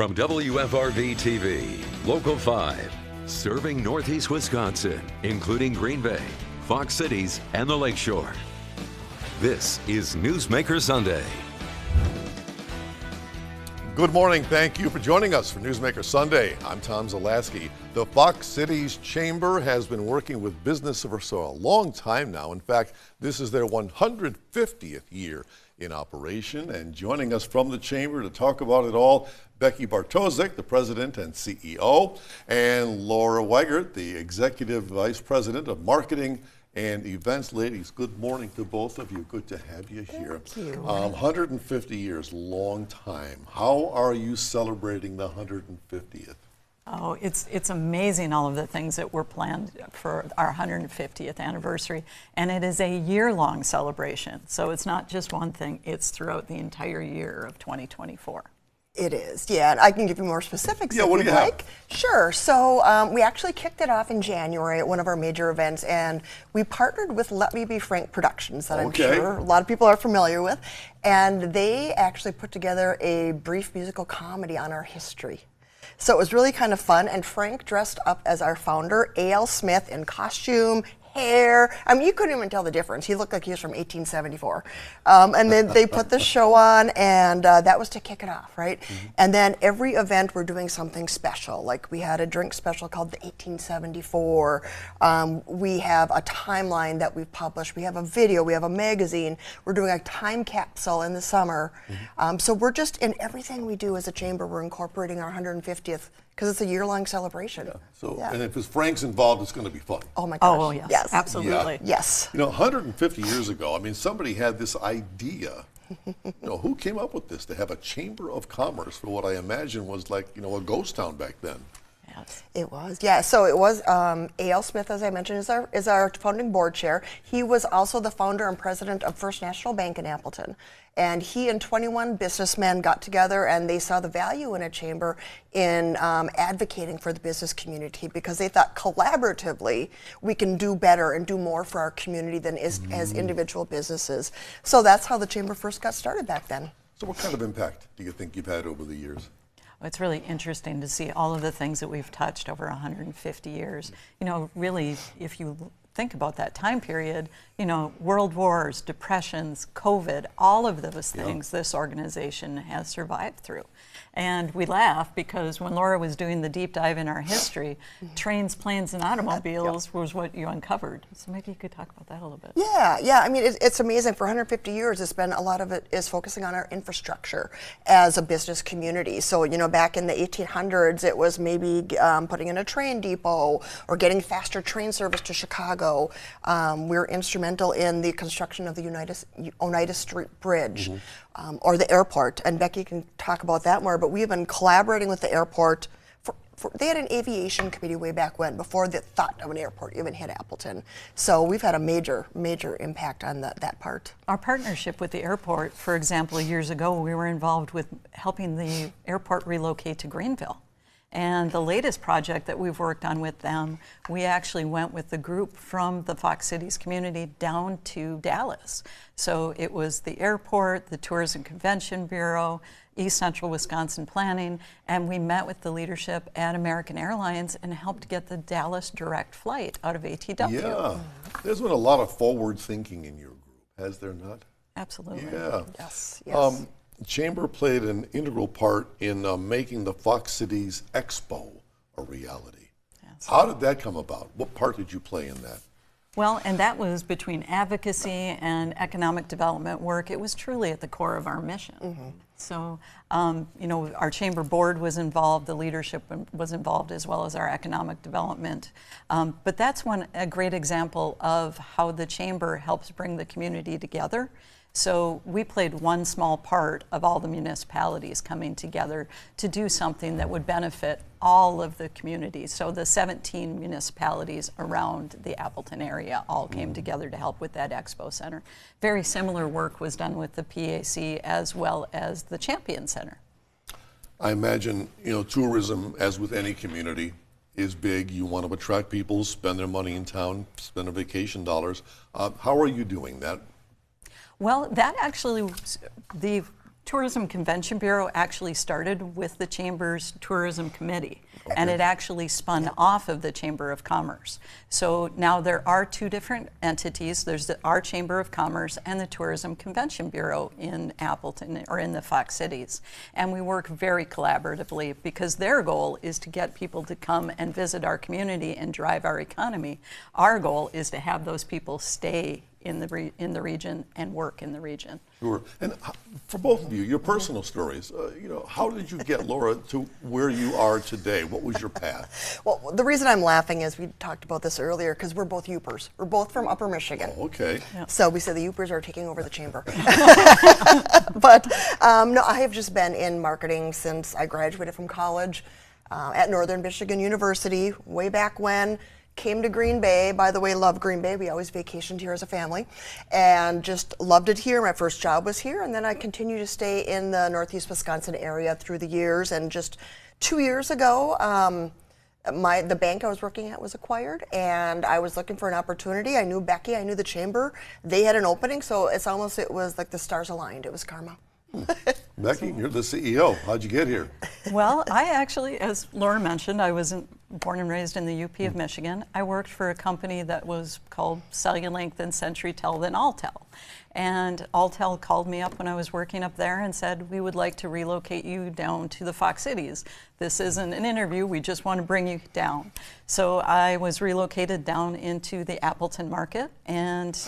From WFRV TV, Local 5, serving Northeast Wisconsin, including Green Bay, Fox Cities, and the Lakeshore. This is Newsmaker Sunday. Good morning. Thank you for joining us for Newsmaker Sunday. I'm Tom Zalaski. The Fox Cities Chamber has been working with business for a long time now. In fact, this is their 150th year in operation. And joining us from the Chamber to talk about it all, Becky Bartosik, the President and CEO, and Laura Weigert, the Executive Vice President of Marketing and Events. Ladies, good morning to both of you. Good to have you here. Thank you. 150 years, long time. How are you celebrating the 150th? Oh, it's amazing, all of the things that were planned for our 150th anniversary. And it is a year-long celebration. So it's not just one thing, it's throughout the entire year of 2024. It is, yeah, and I can give you more specifics if what do you'd you have? like. Sure, so we actually kicked it off in January at one of our major events, and we partnered with Let Me Be Frank Productions that I'm sure a lot of people are familiar with, and they actually put together a brief musical comedy on our history. So it was really kind of fun, and Frank dressed up as our founder, A.L. Smith, in costume, hair. I mean, you couldn't even tell the difference. He looked like he was from 1874. And then they put the show on, and that was to kick it off, right? Mm-hmm. And then every event we're doing something special. Like we had a drink special called the 1874. We have a timeline that we've published. We have a video. We have a magazine. We're doing a time capsule in the summer. Mm-hmm. So we're just, in everything we do as a chamber, we're incorporating our 150th because it's a year-long celebration. Yeah. So, and if Frank's involved, it's going to be fun. Oh my gosh. Oh, yes. Absolutely. Yeah. Yes. You know, 150 years ago, I mean, somebody had this idea. Who came up with this to have a chamber of commerce for what I imagine was like, a ghost town back then? Yes. It was, yeah. So it was A.L. Smith, as I mentioned, is our founding board chair. He was also the founder and president of First National Bank in Appleton. And he and 21 businessmen got together, and they saw the value in a chamber in advocating for the business community, because they thought collaboratively we can do better and do more for our community than as individual businesses. So that's how the chamber first got started back then. So what kind of impact do you think you've had over the years? It's really interesting to see all of the things that we've touched over 150 years. Really, if you think about that time period, world wars, depressions, COVID, all of those things this organization has survived through. And we laugh because when Laura was doing the deep dive in our history, trains, planes, and automobiles was what you uncovered. So maybe you could talk about that a little bit. Yeah. I mean, it's amazing. For 150 years, it's been, a lot of it is focusing on our infrastructure as a business community. So, back in the 1800s, it was maybe putting in a train depot or getting faster train service to Chicago. We're instrumental in the construction of the Oneida Street Bridge. Or the airport, and Becky can talk about that more, but we've been collaborating with the airport. They had an aviation committee way back when, before the thought of an airport even hit Appleton. So we've had a major impact on that part. Our partnership with the airport, for example, years ago, we were involved with helping the airport relocate to Greenville. And the latest project that we've worked on with them, we actually went with the group from the Fox Cities community down to Dallas. So it was the airport, the Tourism Convention Bureau, East Central Wisconsin Planning, and we met with the leadership at American Airlines and helped get the Dallas direct flight out of ATW. Yeah, there's been a lot of forward thinking in your group, has there not? Absolutely. Yeah. Yes. Chamber played an integral part in making the Fox Cities Expo a reality. Yes. How did that come about? What part did you play in that? Well, and that was between advocacy and economic development work. It was truly at the core of our mission. So, our chamber board was involved, the leadership was involved, as well as our economic development. But that's a great example of how the chamber helps bring the community together. So we played one small part of all the municipalities coming together to do something that would benefit all of the communities. So the 17 municipalities around the Appleton area all came together to help with that expo center. Very similar work was done with the PAC as well as the Champion Center. I imagine, tourism, as with any community, is big. You want to attract people, spend their money in town, spend their vacation dollars. How are you doing that? Well, that actually, the Tourism Convention Bureau actually started with the Chamber's Tourism Committee, and it actually spun off of the Chamber of Commerce. So now there are two different entities. There's our Chamber of Commerce and the Tourism Convention Bureau in Appleton, or in the Fox Cities. And we work very collaboratively because their goal is to get people to come and visit our community and drive our economy. Our goal is to have those people stay in the region and work in the region. Sure. And for both of you, your personal stories, how did you get, Laura, to where you are today? What was your path? Well, the reason I'm laughing is we talked about this earlier because we're both Yoopers. We're both from Upper Michigan. Oh, okay. Yeah. So we say the Yoopers are taking over the chamber. But no, I have just been in marketing since I graduated from college at Northern Michigan University way back when. Came to Green Bay, by the way, love Green Bay. We always vacationed here as a family and just loved it here. My first job was here, and then I continued to stay in the Northeast Wisconsin area through the years. And just 2 years ago, the bank I was working at was acquired, and I was looking for an opportunity. I knew Becky, I knew the chamber. They had an opening, so it was like the stars aligned. It was karma. Becky, you're the CEO. How'd you get here? Well, I actually, as Laura mentioned, I was born and raised in the UP of Michigan. I worked for a company that was called Cellulink, then CenturyTel, then Alltel. And Alltel called me up when I was working up there and said, we would like to relocate you down to the Fox Cities. This isn't an interview, we just want to bring you down. So I was relocated down into the Appleton market, and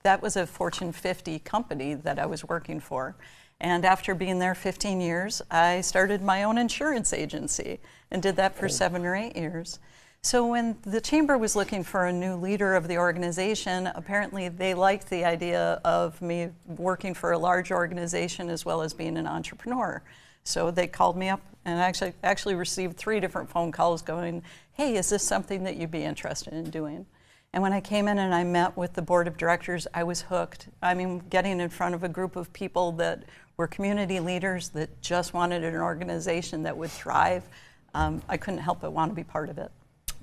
that was a Fortune 50 company that I was working for. And after being there 15 years, I started my own insurance agency and did that for 7 or 8 years. So when the chamber was looking for a new leader of the organization, apparently they liked the idea of me working for a large organization as well as being an entrepreneur. So they called me up, and I actually received 3 different phone calls going, hey, is this something that you'd be interested in doing? And when I came in and I met with the board of directors, I was hooked. I mean, getting in front of a group of people that were community leaders that just wanted an organization that would thrive, I couldn't help but want to be part of it.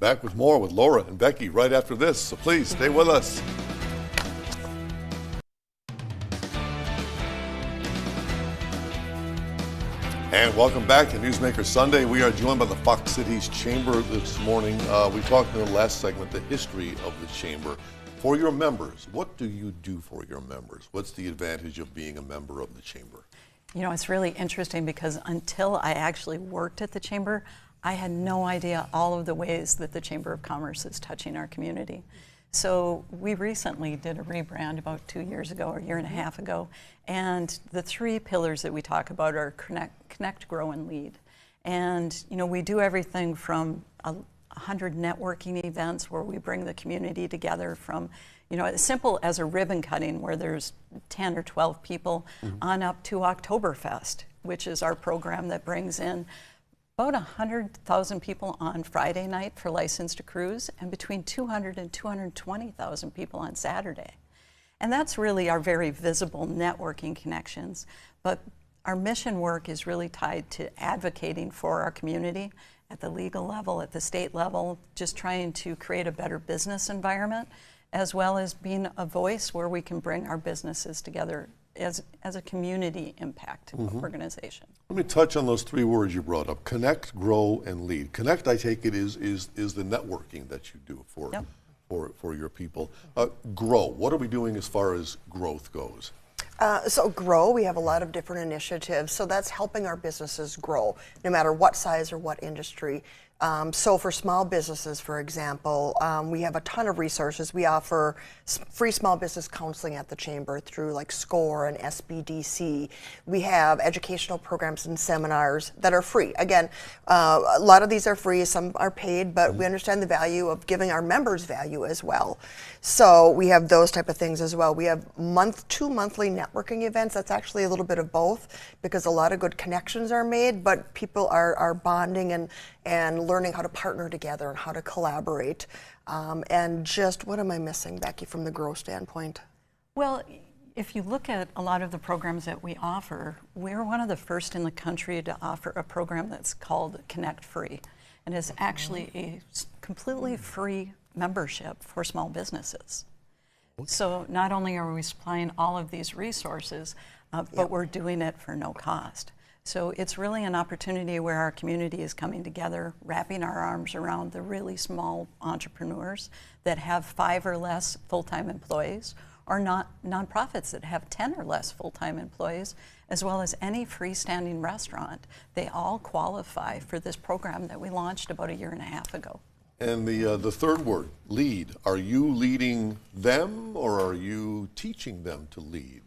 Back with more with Laura and Becky right after this, so please stay with us. And welcome back to Newsmaker Sunday. We are joined by the Fox Cities Chamber this morning. We talked in the last segment the history of the Chamber. For your members, what do you do for your members? What's the advantage of being a member of the Chamber? You know, it's really interesting because until I actually worked at the Chamber, I had no idea all of the ways that the Chamber of Commerce is touching our community. So we recently did a rebrand about 2 years ago, or a year and a half ago, and the 3 pillars that we talk about are connect, grow, and lead. And you know, we do everything from 100 networking events where we bring the community together, from as simple as a ribbon cutting where there's 10 or 12 people, on up to Oktoberfest, which is our program that brings in about 100,000 people on Friday night for License to Cruise, and between 200 and 220,000 people on Saturday. And that's really our very visible networking connections. But our mission work is really tied to advocating for our community at the legal level, at the state level, just trying to create a better business environment, as well as being a voice where we can bring our businesses together as a community impact organization. Let me touch on those 3 words you brought up: connect, grow, and lead. Connect, I take it, is the networking that you do for your people. Grow, what are we doing as far as growth goes? So grow, we have a lot of different initiatives. So that's helping our businesses grow, no matter what size or what industry. So for small businesses, for example, we have a ton of resources. We offer free small business counseling at the Chamber through like SCORE and SBDC. We have educational programs and seminars that are free. Again, a lot of these are free, some are paid, but we understand the value of giving our members value as well. So we have those type of things as well. We have 2 monthly networking events. That's actually a little bit of both, because a lot of good connections are made, but people are bonding and learning how to partner together and how to collaborate. And just, what am I missing, Becky, from the growth standpoint? Well, if you look at a lot of the programs that we offer, we're one of the first in the country to offer a program that's called Connect Free. And it's actually a completely free membership for small businesses. So not only are we supplying all of these resources, but we're doing it for no cost. So it's really an opportunity where our community is coming together, wrapping our arms around the really small entrepreneurs that have 5 or less full-time employees, or nonprofits that have 10 or less full-time employees, as well as any freestanding restaurant. They all qualify for this program that we launched about 1.5 years ago. And the third word, lead. Are you leading them, or are you teaching them to lead?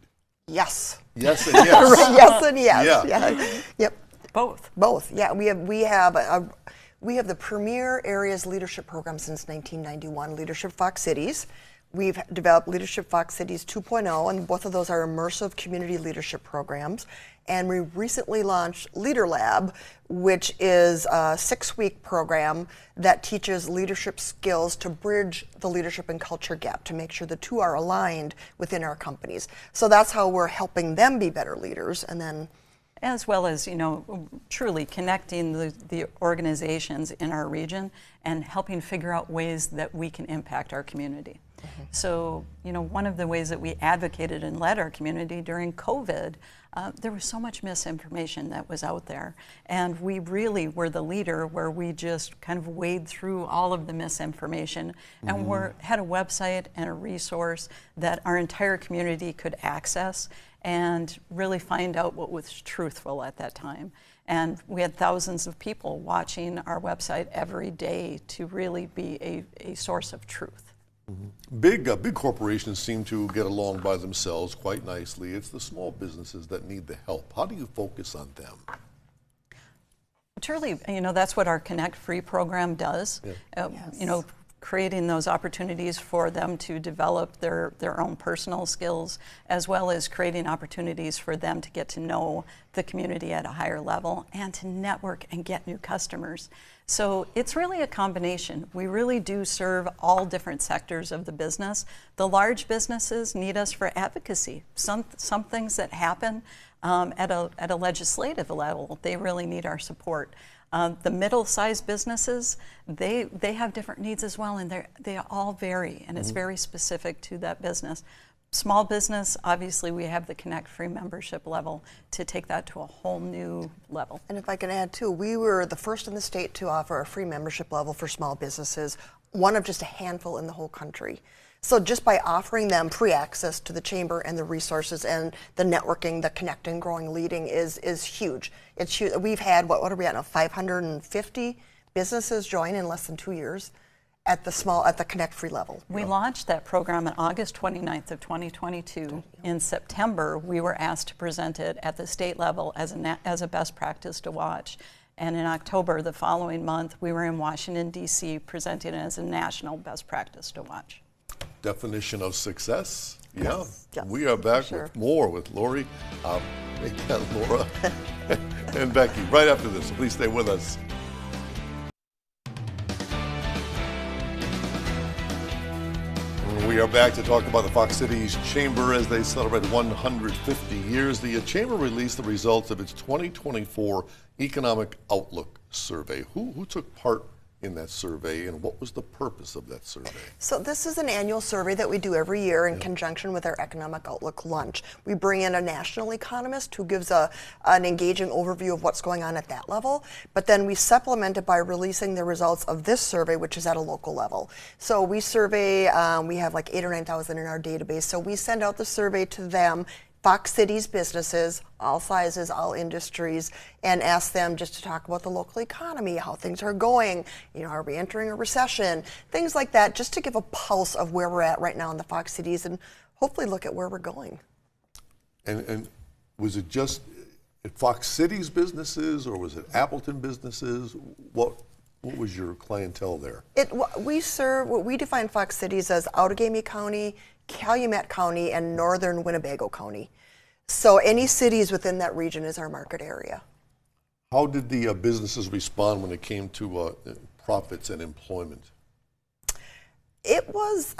Yes. Yes and yes. Yes and yes. Yeah. Yeah. Yep. Both. Yeah, we have the premier areas leadership program since 1991, Leadership Fox Cities. We've developed Leadership Fox Cities 2.0, and both of those are immersive community leadership programs. And we recently launched Leader Lab, which is a 6-week program that teaches leadership skills to bridge the leadership and culture gap, to make sure the two are aligned within our companies. So that's how we're helping them be better leaders, and then as well as, truly connecting the organizations in our region and helping figure out ways that we can impact our community. So, one of the ways that we advocated and led our community during COVID, there was so much misinformation that was out there. And we really were the leader where we just kind of wade through all of the misinformation and had a website and a resource that our entire community could access and really find out what was truthful at that time. And we had thousands of people watching our website every day to really be a source of truth. Big corporations seem to get along by themselves quite nicely. It's the small businesses that need the help. How do you focus on them? Truly, that's what our Connect Free program does. Yes. Creating those opportunities for them to develop their own personal skills, as well as creating opportunities for them to get to know the community at a higher level and to network and get new customers. So it's really a combination. We really do serve all different sectors of the business. The large businesses need us for advocacy. Some things that happen at a legislative level, they really need our support. The middle-sized businesses, they have different needs as well, and they all vary, and it's very specific to that business. Small business, obviously, we have the Connect Free membership level to take that to a whole new level. And if I can add too, we were the first in the state to offer a free membership level for small businesses, one of just a handful in the whole country. So just by offering them free access to the chamber and the resources and the networking, the connecting, growing, leading is huge. It's huge. We've had, what are we at now, 550 businesses join in less than 2 years at the Connect Free level. We launched that program on August 29th of 2022. In September, we were asked to present it at the state level as a best practice to watch. And in October, the following month, we were in Washington, D.C., presenting it as a national best practice to watch. Definition of success. Yes. Yeah. We are back with more with Lori, Laura, and Becky right after this. Please stay with us. We are back to talk about the Fox Cities Chamber as they celebrate 150 years. The Chamber released the results of its 2024 Economic Outlook Survey. Who took part in that survey, and what was the purpose of that survey? So this is an annual survey that we do every year in conjunction with our Economic Outlook Lunch. We bring in a national economist who gives an engaging overview of what's going on at that level, but then we supplement it by releasing the results of this survey, which is at a local level. So we survey, we have like 8,000 or 9,000 in our database, so we send out the survey to them, Fox Cities businesses, all sizes, all industries, and ask them just to talk about the local economy, how things are going, are we entering a recession, things like that, just to give a pulse of where we're at right now in the Fox Cities and hopefully look at where we're going. And was it just Fox Cities businesses, or was it Appleton businesses? What was your clientele there? We define Fox Cities as Outagamie County, Calumet County, and northern Winnebago County. So any cities within that region is our market area. How did the businesses respond when it came to profits and employment? It was,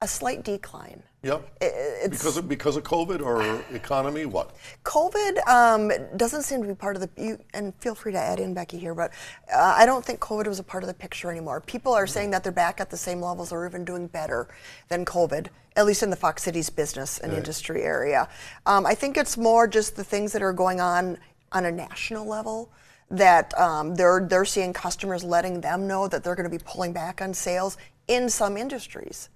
A slight decline. Yep. It's because of COVID or economy, what? COVID doesn't seem to be part of the, and feel free to add in, Becky, here, but I don't think COVID was a part of the picture anymore. People are saying that they're back at the same levels or even doing better than COVID, at least in the Fox Cities business and industry area. I think it's more just the things that are going on a national level, that they're seeing customers letting them know that they're going to be pulling back on sales in some industries.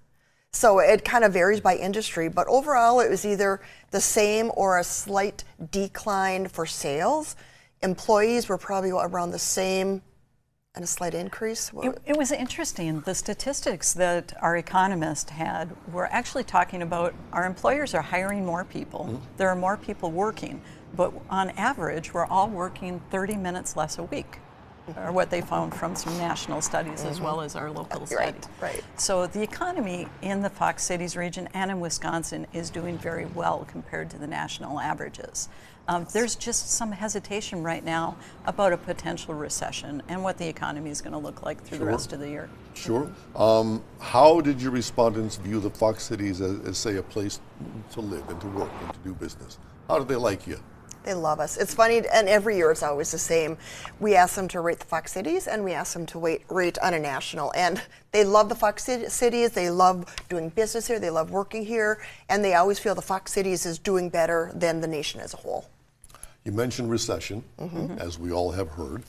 So it kind of varies by industry, but overall it was either the same or a slight decline for sales. Employees were probably around the same and a slight increase. It was interesting. The statistics that our economist had were actually talking about our employers are hiring more people. Mm-hmm. There are more people working, but on average we're all working 30 minutes less a week. Or what they found from some national studies as well as our local studies. Right. So the economy in the Fox Cities region and in Wisconsin is doing very well compared to the national averages. There's just some hesitation right now about a potential recession and what the economy is going to look like through the rest of the year. Sure. How did your respondents view the Fox Cities as, say, a place to live and to work and to do business? How do they like you? They love us. It's funny, and every year it's always the same. We ask them to rate the Fox Cities, and we ask them to rate on a national. And they love the Fox Cities. They love doing business here. They love working here. And they always feel the Fox Cities is doing better than the nation as a whole. You mentioned recession, as we all have heard.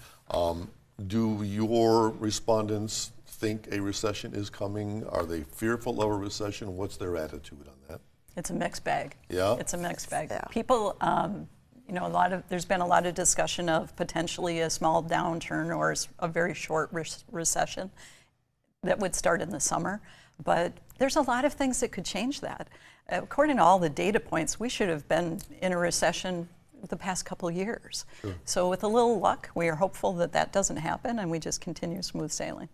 Do your respondents think a recession is coming? Are they fearful of a recession? What's their attitude on that? It's a mixed bag. Yeah? It's a mixed bag. Yeah. People... there's been a lot of discussion of potentially a small downturn or a very short recession that would start in the summer, but there's a lot of things that could change that. According to all the data points, we should have been in a recession the past couple of years. Sure. So with a little luck, we are hopeful that that doesn't happen and we just continue smooth sailing.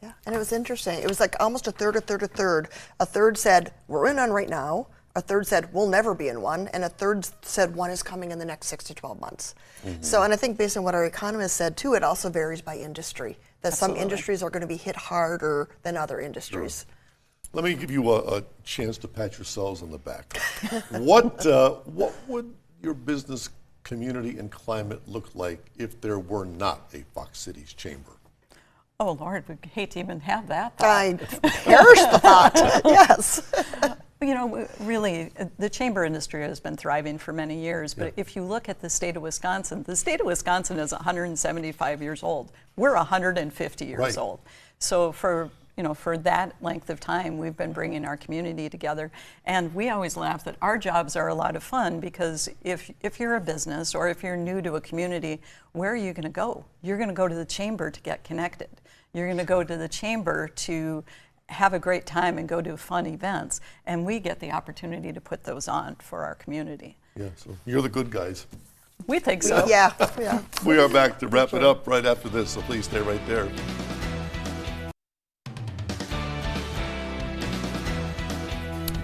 Yeah, and it was interesting. It was like almost a third, a third, a third. A third said, we're in one right now. A third said, we'll never be in one, and a third said one is coming in the next 6 to 12 months. So, and I think based on what our economist said too, it also varies by industry, that some industries are going to be hit harder than other industries. Sure. Let me give you a chance to pat yourselves on the back. What would your business community and climate look like if there were not a Fox Cities Chamber? Oh, Lord, we hate to even have that thought. I perish the thought, yes. You know, really, the chamber industry has been thriving for many years, but if you look at the state of Wisconsin is 175 years old. We're 150 years old. So for that length of time, we've been bringing our community together. And we always laugh that our jobs are a lot of fun because if you're a business or if you're new to a community, where are you going to go? You're going to go to the chamber to get connected. You're going to go to the chamber to have a great time and go to fun events, and we get the opportunity to put those on for our community. Yeah, so you're the good guys. We think so. Yeah. We are back to wrap it up right after this, so please stay right there.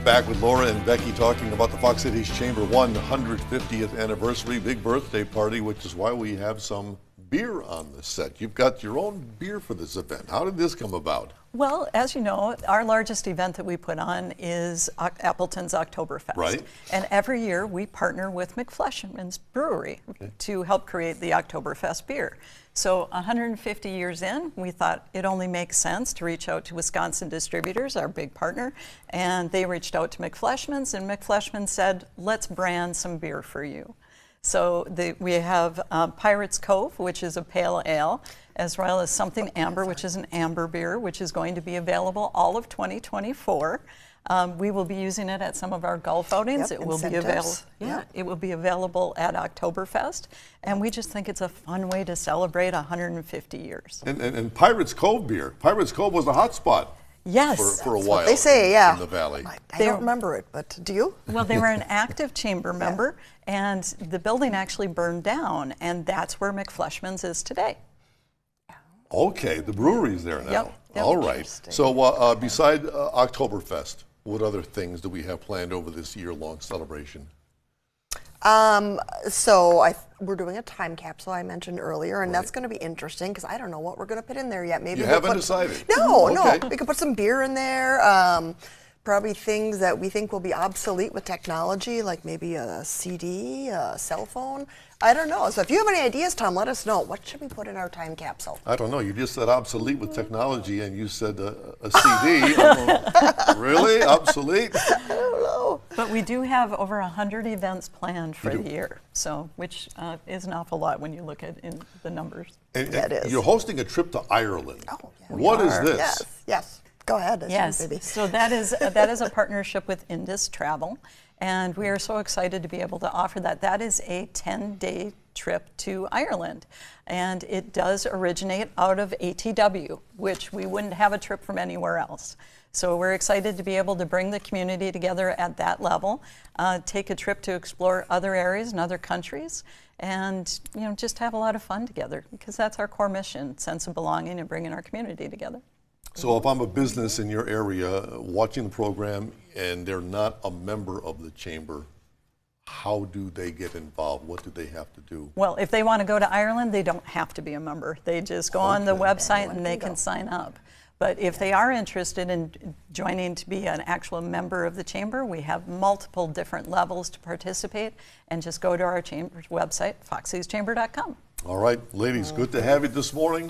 Back with Laura and Becky talking about the Fox Cities Chamber 150th anniversary, big birthday party, which is why we have some beer on the set. You've got your own beer for this event. How did this come about? Well, as you know, our largest event that we put on is Appleton's Oktoberfest. Right. And every year we partner with McFleshman's Brewery to help create the Oktoberfest beer. So 150 years in, we thought it only makes sense to reach out to Wisconsin Distributors, our big partner, and they reached out to McFleshman's, and McFleshman said, let's brand some beer for you. So we have Pirates Cove, which is a pale ale, as well as Something Amber, which is an amber beer, which is going to be available all of 2024. We will be using it at some of our golf outings. Yep, it will be available. Yeah, it will be available at Oktoberfest, and we just think it's a fun way to celebrate 150 years. And Pirates Cove beer. Pirates Cove was a hot spot. Yes. For a while. They say, in the valley. I don't remember it, but do you? Well, they were an active chamber member, and the building actually burned down, and that's where McFleshman's is today. Okay, the brewery's there now. Yep. All right. So beside Oktoberfest, what other things do we have planned over this year-long celebration? We're doing a time capsule I mentioned earlier, and that's going to be interesting because I don't know what we're going to put in there yet. Maybe you haven't decided? No. We could put some beer in there. Probably things that we think will be obsolete with technology, like maybe a CD, a cell phone. I don't know. So if you have any ideas, Tom, let us know. What should we put in our time capsule? I don't know. You just said obsolete with technology, and you said a CD. Really? Obsolete? I don't know. But we do have over 100 events planned for the year, so which is an awful lot when you look at in the numbers. And That is. You're hosting a trip to Ireland. Oh, yeah. What is this? Yes, yes. Go ahead. That's Yes, your baby. so that is a partnership with Indus Travel, and we are so excited to be able to offer that. That is a 10-day trip to Ireland, and it does originate out of ATW, which we wouldn't have a trip from anywhere else. So we're excited to be able to bring the community together at that level, take a trip to explore other areas and other countries, and just have a lot of fun together, because that's our core mission: sense of belonging and bringing our community together. So if I'm a business in your area watching the program and they're not a member of the chamber, how do they get involved? What do they have to do? Well, if they want to go to Ireland, they don't have to be a member. They just go on the website and they can sign up. But if they are interested in joining to be an actual member of the chamber, we have multiple different levels to participate, and just go to our chamber's website, foxcitieschamber.com. All right, ladies, good to have you this morning.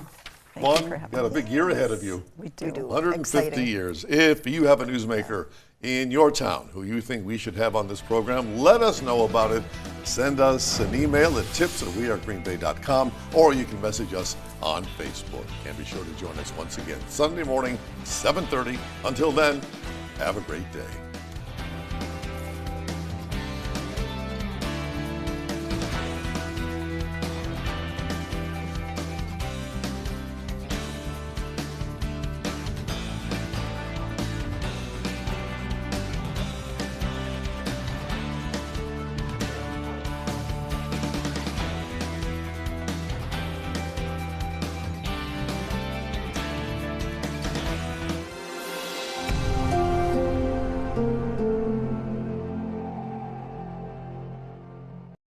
Thank you Fun. for having Got a me. big year ahead of you. We do. 150 Exciting. years. If you have a newsmaker in your town who you think we should have on this program, let us know about it. Send us an email at tips@wearegreenbay.com, or you can message us on Facebook. And be sure to join us once again Sunday morning, 7:30. Until then, have a great day.